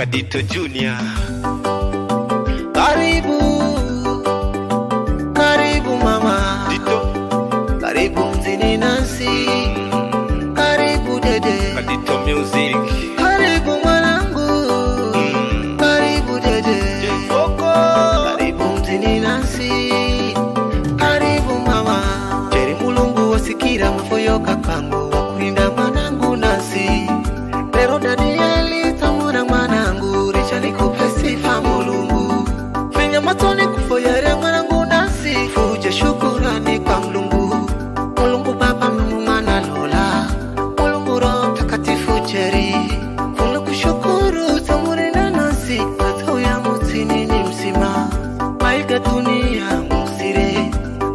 Kadito Junior. Karibu, karibu mama Dito, karibu mzini nasi, karibu dede Kadito Music. karibu mwanangu, karibu dede Foko, karibu mzini nasi, karibu mama Jeri mulungu wasikira mafoyoka kangu wakulinda mwanangu nasi Pero Danieli tamura mwanangu richa nikupe sifa mulungu Finya matoni kufoyere mwanangu nasi Fuje shukurani kwa mulungu Mulungu baba mungu mwana lola Mulungu roho mtakatifu Jeri Kulu kushukuru tamurinda nasi Matao ya mutini ni msima Maiga dunia musire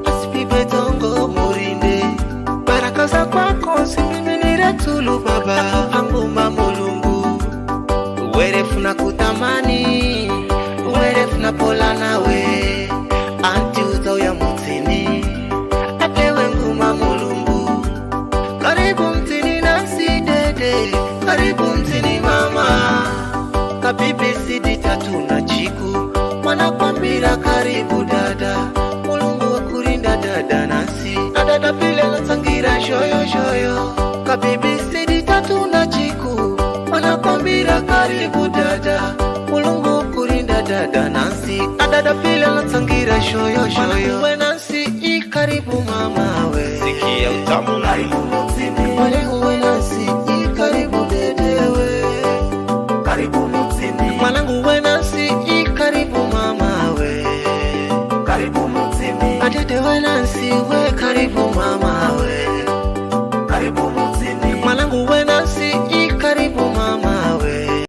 Asipibe tongo murinde Baraka za kwako simiminire tulu baba Anguma mulungu Uwerefu na kutamani Uwerefu na pola nawe Anti utao ya mutini Apewe nguma mulungu Karibu mtini nasi dede Karibu mtini mama Kabibi sidi tatu na chiku Mwana kwambira karibu dada Mulungu wa kurinda dada nasi Na dada pile natangira shoyo shoyo Kabibi sidi tatu na chiku Mwana kwambira karibu dada Mulungu wa kurinda dada nasi Na dada pile natangira shoyo shoyo Mwana nansi karibu mama we sikia utamu na Karibu mtini